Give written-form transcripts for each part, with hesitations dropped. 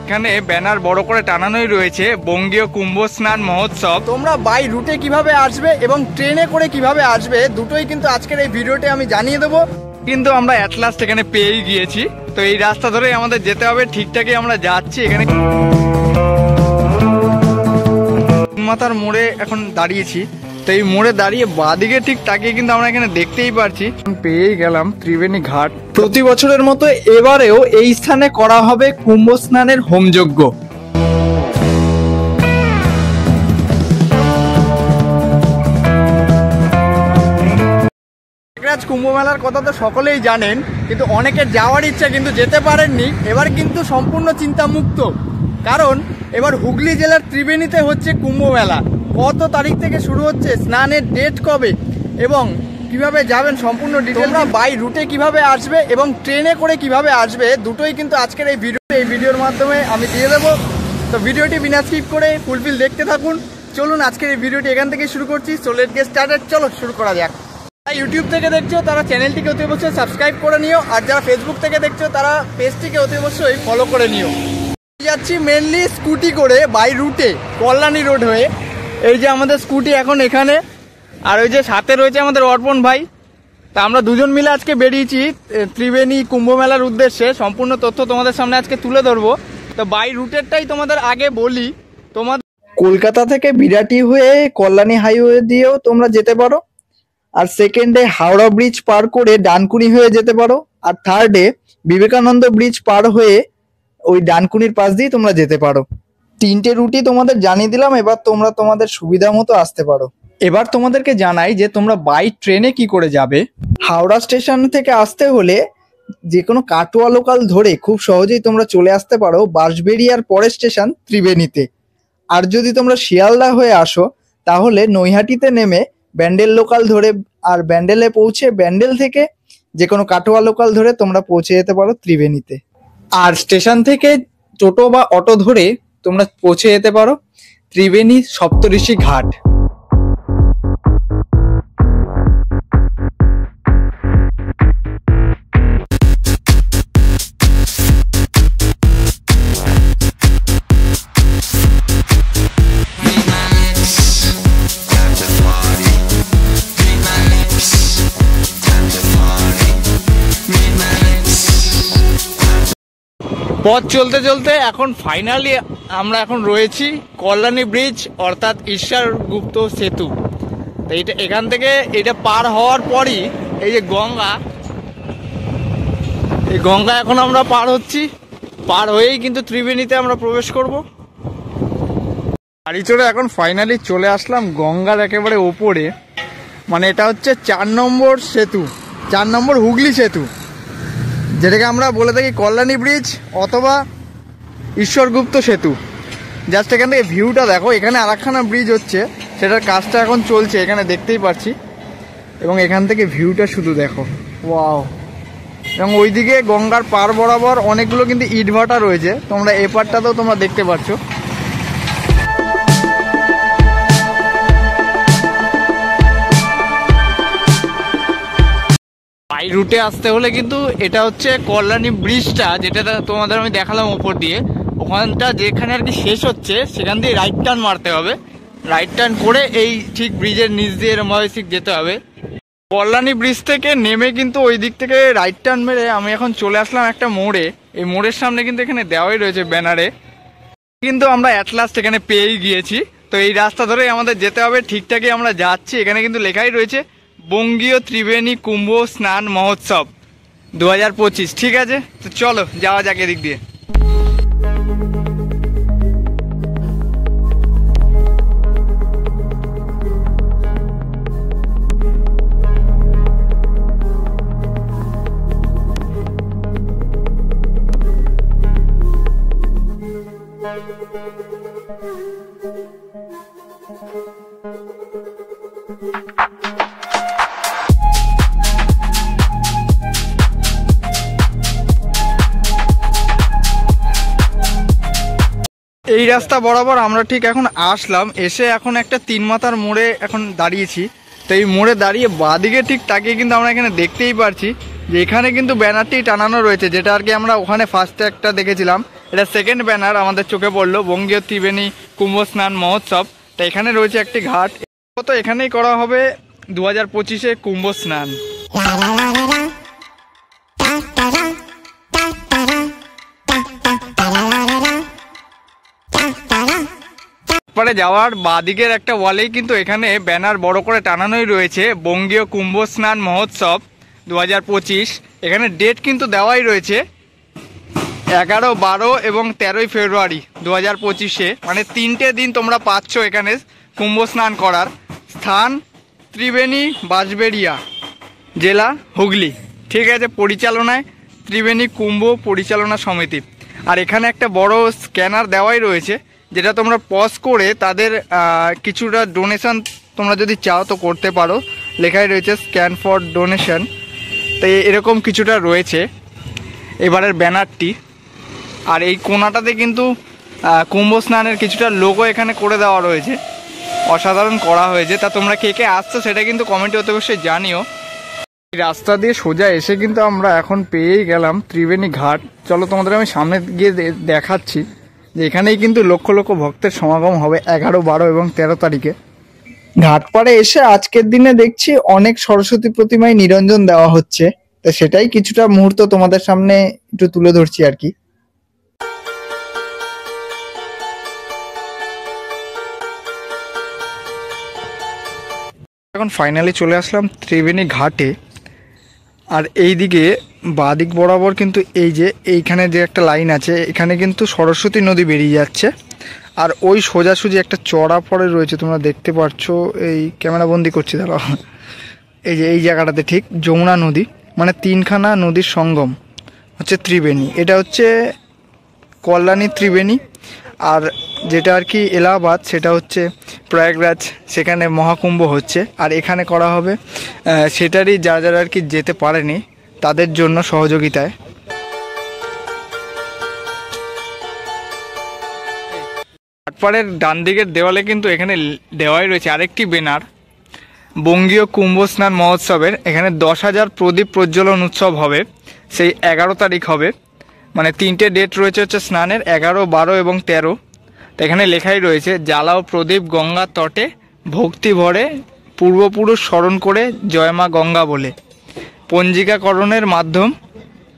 এখানে ব্যানার বড় করে টানানোই রয়েছে বঙ্গীয় কুম্ভ স্নান মহোৎসব। তোমরা বাই রুটে কিভাবে আসবে এবং ট্রেনে করে কিভাবে আসবে দুটোই কিন্তু আজকের এই ভিডিওতে আমি জানিয়ে দেবো। কিন্তু আমরা অ্যাট লাস্ট এখানে পেয়েই গিয়েছি। তো এই রাস্তা ধরেই আমাদের যেতে হবে, ঠিকঠাকই আমরা যাচ্ছি। এখানে মাথার মোড়ে এখন দাঁড়িয়েছি। তো এই মোড়ে দাঁড়িয়ে বাঁদিকে ঠিক তাকিয়ে কিন্তু আমরা এখানে দেখতেই পারছি পেয়েই গেলাম ত্রিবেণী ঘাট। প্রতি বছরের মতো এবারেও এই স্থানে করা হবে কুম্ভ স্নানের হোমযজ্ঞ। কুম্ভ মেলার কথা তো সকলেই জানেন, কিন্তু অনেকের যাওয়ার ইচ্ছা কিন্তু যেতে পারেননি। এবার কিন্তু সম্পূর্ণ চিন্তামুক্ত, কারণ এবার হুগলি জেলার ত্রিবেণীতে হচ্ছে কুম্ভ মেলা। কত তারিখ থেকে শুরু হচ্ছে, স্নানের ডেট কবে এবং কিভাবে যাবেন সম্পূর্ণ ডিটেলস, বাই রুটে কিভাবে আসবে এবং ট্রেনে করে কিভাবে আসবে দুটোই কিন্তু আজকের এই ভিডিওর মাধ্যমে আমি দিয়ে দেবো। তো ভিডিওটি বিনা স্কিপ করে ফুলফিল দেখতে থাকুন। চলুন আজকের এই ভিডিওটি এখান থেকে শুরু করছি। সো লেটস গেট স্টার্টেড, চলো শুরু করা যাক। যারা ইউটিউব থেকে দেখছো তারা চ্যানেলটিকে অতি অবশ্যই সাবস্ক্রাইব করে নিও, আর যারা ফেসবুক থেকে দেখছো তারা পেজটিকে অতি অবশ্যই ফলো করে নিও। যাচ্ছি মেনলি স্কুটি করে বাই রুটে কল্যাণী রোড হয়ে। এই যে আমাদের স্কুটি এখন এখানে, আর ওই যে সাথে রয়েছে আমাদের অর্পণ ভাই। তা আমরা দুজন মিলে আজকে বেরিয়েছি ত্রিবেণী কুম্ভ মেলার উদ্দেশ্যে। সম্পূর্ণ তথ্য তোমাদের সামনে আজকে তুলে ধরবো। তো বাই রুটেরটাই তোমাদের আগে বলি। তোমাদের কলকাতা থেকে বিরাটি হয়ে কল্যাণী হাইওয়ে দিয়েও তোমরা যেতে পারো, আর সেকেন্ডে হাওড়া ব্রিজ পার করে ডানকুনি হয়ে যেতে পারো, আর থার্ডে বিবেকানন্দ ব্রিজ পার হয়ে ওই ডানকুনির পাশ দিয়ে তোমরা যেতে পারো। তিনটে রুটই তোমাদের জানিয়ে দিলাম, এবার তোমরা তোমাদের সুবিধা মতো আসতে পারো। এবার তোমাদেরকে জানাই যে তোমরা বাই ট্রেনে কি করে যাবে। হাওড়া স্টেশন থেকে আসতে হলে যে কোনো কাটোয়া লোকাল ধরে খুব সহজেই তোমরা চলে আসতে পারো বাঁশবেড়িয়ার পরের স্টেশন ত্রিবেণীতে। আর যদি তোমরা শিয়ালদা হয়ে আসো তাহলে নৈহাটিতে নেমে ব্যান্ডেল লোকাল ধরে, আর ব্যান্ডেলে পৌঁছে ব্যান্ডেল থেকে যে কোনো কাটোয়া লোকাল ধরে তোমরা পৌঁছে যেতে পারো ত্রিবেণীতে। আর স্টেশন থেকে টোটো বা অটো ধরে তোমরা পৌঁছে যেতে পারো ত্রিবেণী সপ্তঋষি ঘাট। পথ চলতে চলতে এখন ফাইনালি আমরা এখন রয়েছি কল্যাণী ব্রিজ, অর্থাৎ ঈশ্বরগুপ্ত সেতু। তো এটা এখান থেকে এটা পার হওয়ার পরই এই যে গঙ্গা, এই গঙ্গা এখন আমরা পার হচ্ছি। পার হয়েই কিন্তু ত্রিবেণীতে আমরা প্রবেশ করব। গাড়ি চড়ে এখন ফাইনালি চলে আসলাম গঙ্গার একেবারে ওপরে। মানে এটা হচ্ছে 4 নম্বর সেতু, 4 নম্বর হুগলি সেতু, যেটাকে আমরা বলে থাকি কল্যাণী ব্রিজ অথবা ঈশ্বরগুপ্ত সেতু। জাস্ট এখান থেকে ভিউটা দেখো। এখানে আরেকখানা ব্রিজ হচ্ছে, সেটার কাজটা এখন চলছে, এখানে দেখতেই পাচ্ছি। এবং এখান থেকে ভিউটা শুধু দেখো, ওয়াও। এবং ওইদিকে গঙ্গার পার বরাবর অনেকগুলো কিন্তু ইটভাটা রয়েছে, তোমরা এ পারটাতেও তোমরা দেখতে পাচ্ছ। বাই রুটে আসতে হলে কিন্তু এটা হচ্ছে কল্যাণী ব্রিজটা, যেটা তোমাদের আমি দেখালাম ওপর দিয়ে, ওখানটা যেখানে আর কি শেষ হচ্ছে সেখান দিয়ে রাইট টার্ন মারতে হবে। রাইট টার্ন করে এই ঠিক ব্রিজের নিচ দিয়ে এরমভাবে ঠিক যেতে হবে। কল্যাণী ব্রিজ থেকে নেমে কিন্তু ওই দিক থেকে রাইট টার্ন মেরে আমি এখন চলে আসলাম একটা মোড়ে। এই মোড়ের সামনে কিন্তু এখানে দেওয়াই রয়েছে ব্যানারে, কিন্তু আমরা অ্যাট লাস্ট এখানে পেয়েই গিয়েছি। তো এই রাস্তা ধরেই আমাদের যেতে হবে, ঠিকঠাকই আমরা যাচ্ছি। এখানে কিন্তু লেখাই রয়েছে বঙ্গীয় ত্রিবেণী কুম্ভ স্নান মহোৎসব 2025। ঠিক আছে, তো চলো যাওয়া যাক এদিক দিয়ে। এই রাস্তা বরাবর আমরা ঠিক এখন আসলাম, এসে এখন একটা 3 মাথার মোড়ে এখন দাঁড়িয়েছি। তো এই মোড়ে দাঁড়িয়ে বাঁদিকে ঠিক তাকিয়ে কিন্তু আমরা এখানে দেখতেই পারছি যে এখানে কিন্তু ব্যানারটি টানানো রয়েছে, যেটা আর কি আমরা ওখানে ফার্স্টে একটা দেখেছিলাম এটা সেকেন্ড ব্যানার আমাদের চোখে পড়লো, বঙ্গীয় ত্রিবেণী কুম্ভ স্নান মহোৎসব। তা এখানে রয়েছে একটি ঘাট, তো এখানেই করা হবে 2025-এ কুম্ভ স্নান। পরে যাওয়ার বাদিকের একটা ওয়ালেই কিন্তু এখানে ব্যানার বড় করে টানানোই রয়েছে, বঙ্গীয় কুম্ভ স্নান মহোৎসব 2025। এখানে ডেট কিন্তু দেওয়াই রয়েছে 11, 12 এবং 13 ফেব্রুয়ারি 2025-এ, মানে 3টে দিন তোমরা পাচ্ছ এখানে কুম্ভ স্নান করার। স্থান ত্রিবেণী বাঁশবেড়িয়া, জেলা হুগলি। ঠিক আছে, পরিচালনায় ত্রিবেণী কুম্ভ পরিচালনা সমিতি। আর এখানে একটা বড় স্ক্যানার দেওয়াই রয়েছে, যেটা তোমরা পজ করে তাদের কিছুটা ডোনেশন তোমরা যদি চাও তো করতে পারো। লেখাই রয়েছে স্ক্যান ফর ডোনেশন। তো এরকম কিছুটা রয়েছে এবারের ব্যানারটি। আর এই কোনাটাতে কিন্তু কুম্ভ স্নানের কিছুটা লোগো এখানে করে দেওয়া রয়েছে, অসাধারণ করা হয়েছে। তা তোমরা কে কে আসছো সেটা কিন্তু কমেন্টে অতি অবশ্যই জানিও। রাস্তা দিয়ে সোজা এসে কিন্তু আমরা এখন পেয়েই গেলাম ত্রিবেণী ঘাট। চলো তোমাদের আমি সামনে গিয়ে দেখাচ্ছি যে এখানেই কিন্তু লক্ষ লক্ষ ভক্তের সমাগম হবে 11, 12 এবং 13 তারিখে। ঘাটপাড়ে এসে আজকের দিনে দেখছি অনেক সরস্বতী প্রতিমায় নিরঞ্জন দেওয়া হচ্ছে, তো সেটাই কিছুটা মুহূর্ত তোমাদের সামনে একটু তুলে ধরছি আর কি। এখন ফাইনালি চলে আসলাম ত্রিবেণী ঘাটে। আর এই দিকে বাদিক বরাবর কিন্তু এই যে এইখানে যে একটা লাইন আছে, এখানে কিন্তু সরস্বতী নদী বেরিয়ে যাচ্ছে। আর ওই সোজাসুজি একটা চড়া পড়ে রয়েছে, তোমরা দেখতে পাচ্ছ, এই ক্যামেরা বন্দি করছি দাঁড়াও, এই যে এই জায়গাটাতে ঠিক যমুনা নদী, মানে 3খানা নদীর সঙ্গম হচ্ছে ত্রিবেণী। এটা হচ্ছে কল্যাণী ত্রিবেণী। আর যেটা আর কি এলাহাবাদ, সেটা হচ্ছে প্রয়াগরাজ, সেখানে মহাকুম্ভ হচ্ছে। আর এখানে করা হবে সেটারই যারা যারা আর কি যেতে পারেনি তাদের জন্য সহযোগিতায়। ঘাটপাড়ের ডান দিকের দেওয়ালে কিন্তু এখানে দেওয়াই রয়েছে আরেকটি ব্যানার, বঙ্গীয় কুম্ভ স্নান মহোৎসবের। এখানে 10,000 প্রদীপ প্রজ্বলন উৎসব হবে, সেই 11 তারিখ হবে। মানে 3টে ডেট রয়েছে হচ্ছে স্নানের, 11, 12 এবং 13। তো এখানে লেখাই রয়েছে জ্বালাও প্রদীপ গঙ্গার তটে, ভক্তি ভরে পূর্বপুরুষ স্মরণ করে জয় মা গঙ্গা বলে। পঞ্জিকাকরণের মাধ্যম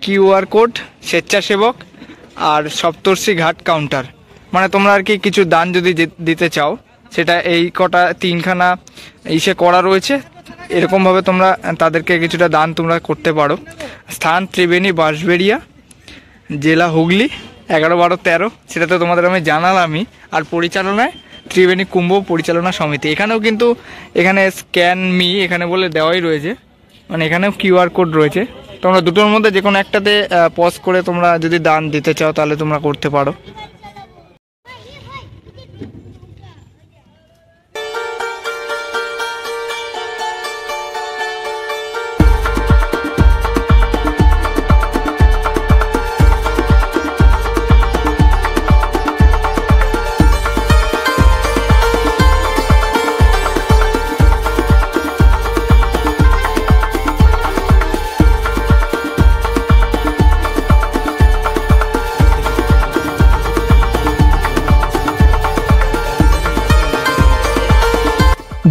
QR কোড, স্বেচ্ছাসেবক আর সপ্তর্ষি ঘাট কাউন্টার। মানে তোমরা আর কি কিছু দান যদি দিতে চাও, সেটা এই কটা 3খানা ইসে করা রয়েছে, এরকমভাবে তোমরা তাদেরকে কিছুটা দান তোমরা করতে পারো। স্থান ত্রিবেণী বাঁশবেড়িয়া, জেলা হুগলি, 11, 12, 13 সেটা তো তোমাদের আমি জানালামই। আর পরিচালনায় ত্রিবেণী কুম্ভ পরিচালনা সমিতি। এখানেও কিন্তু এখানে স্ক্যান মি এখানে বলে দেওয়াই রয়েছে, মানে এখানেও QR কোড রয়েছে। তোমরা দুটোর মধ্যে যে কোনো একটাতে পজ করে তোমরা যদি দান দিতে চাও তাহলে তোমরা করতে পারো।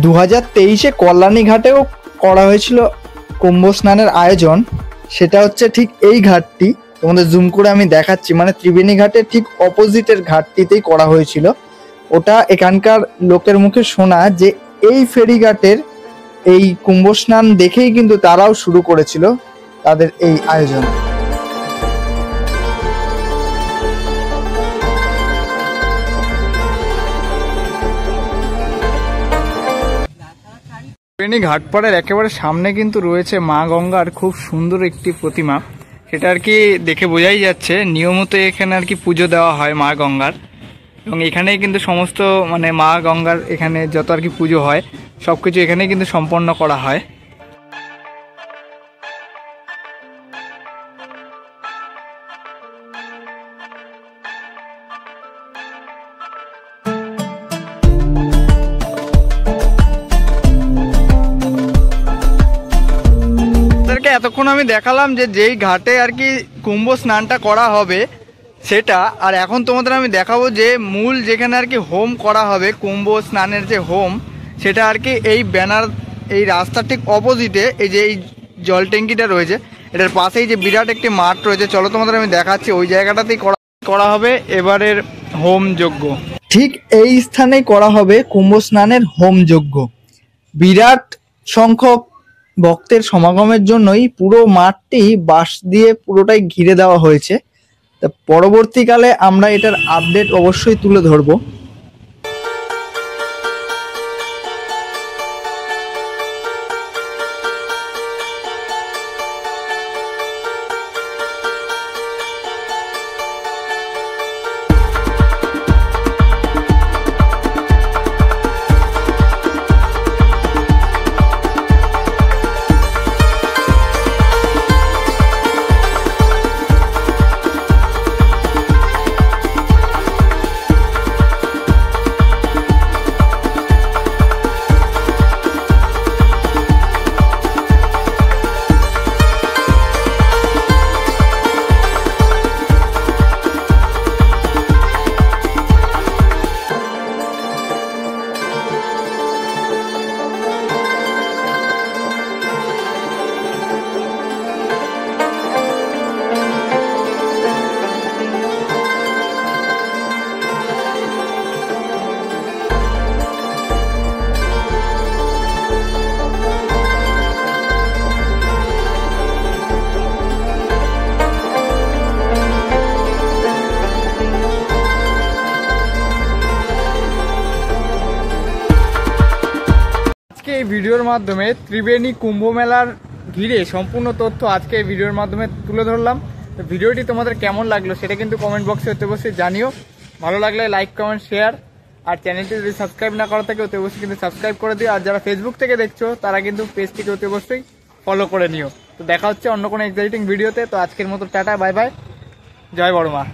দু 2023-এ কল্যাণী ঘাটেও করা হয়েছিল কুম্ভ স্নানের আয়োজন। সেটা হচ্ছে ঠিক এই ঘাটটি, তোমাদের জুম করে আমি দেখাচ্ছি, মানে ত্রিবেণী ঘাটের ঠিক অপোজিটের ঘাটটিতেই করা হয়েছিল। ওটা এখানকার লোকের মুখে শোনা যে এই ফেরিঘাটের এই কুম্ভ স্নান দেখেই কিন্তু তারাও শুরু করেছিল তাদের এই আয়োজন। ত্রিবেণী ঘাটপাড়ের একেবারে সামনে কিন্তু রয়েছে মা গঙ্গার খুব সুন্দর একটি প্রতিমা। সেটা আর কি দেখে বোঝাই যাচ্ছে নিয়মিত এখানে আর কি পুজো দেওয়া হয় মা গঙ্গার। এবং এখানেই কিন্তু সমস্ত মানে মা গঙ্গার এখানে যত আর কি পুজো হয় সব কিছু এখানেই কিন্তু সম্পন্ন করা হয়। এতক্ষণ আমি দেখালাম যে যেই ঘাটে আর কি কুম্ভ স্নানটা করা হবে সেটা। আর এখন তোমাদের আমি দেখাবো যে মূল যেখানে আর কি হোম করা হবে, কুম্ভ স্নানের যে হোম, সেটা আর কি এই ব্যানার, এই রাস্তার ঠিক অপোজিটে এই যে এই জল ট্যাঙ্কিটা রয়েছে, এটার পাশেই যে বিরাট একটি মাঠ রয়েছে, চলো তোমাদের আমি দেখাচ্ছি, ওই জায়গাটাতেই করা হবে এবারের হোম যজ্ঞ। ঠিক এই স্থানেই করা হবে কুম্ভ স্নানের হোম যজ্ঞ। বিরাট সংখ্যক ভক্তের সমাগমের জন্যই পুরো মাঠটি বাঁশ দিয়ে পুরোটাই ঘিরে দেওয়া হয়েছে। তা পরবর্তীকালে আমরা এটার আপডেট অবশ্যই তুলে ধরবো। এই ভিডিওর মাধ্যমে ত্রিবেণী কুম্ভ মেলার ঘিরে সম্পূর্ণ তথ্য আজকে এই ভিডিওর মাধ্যমে তুলে ধরলাম। তো ভিডিওটি তোমাদের কেমন লাগলো সেটা কিন্তু কমেন্ট বক্সে অতি অবশ্যই জানিও। ভালো লাগলে লাইক, কমেন্ট, শেয়ার, আর চ্যানেলটি যদি সাবস্ক্রাইব না করা থাকে অতি অবশ্যই কিন্তু সাবস্ক্রাইব করে দিও। আর যারা ফেসবুক থেকে দেখছো তারা কিন্তু পেজটিকে অতি অবশ্যই ফলো করে নিও। তো দেখা হচ্ছে অন্য কোনো এক্সাইটিং ভিডিওতে। তো আজকের মতো টাটা, বাই বাই, জয় বড় মা।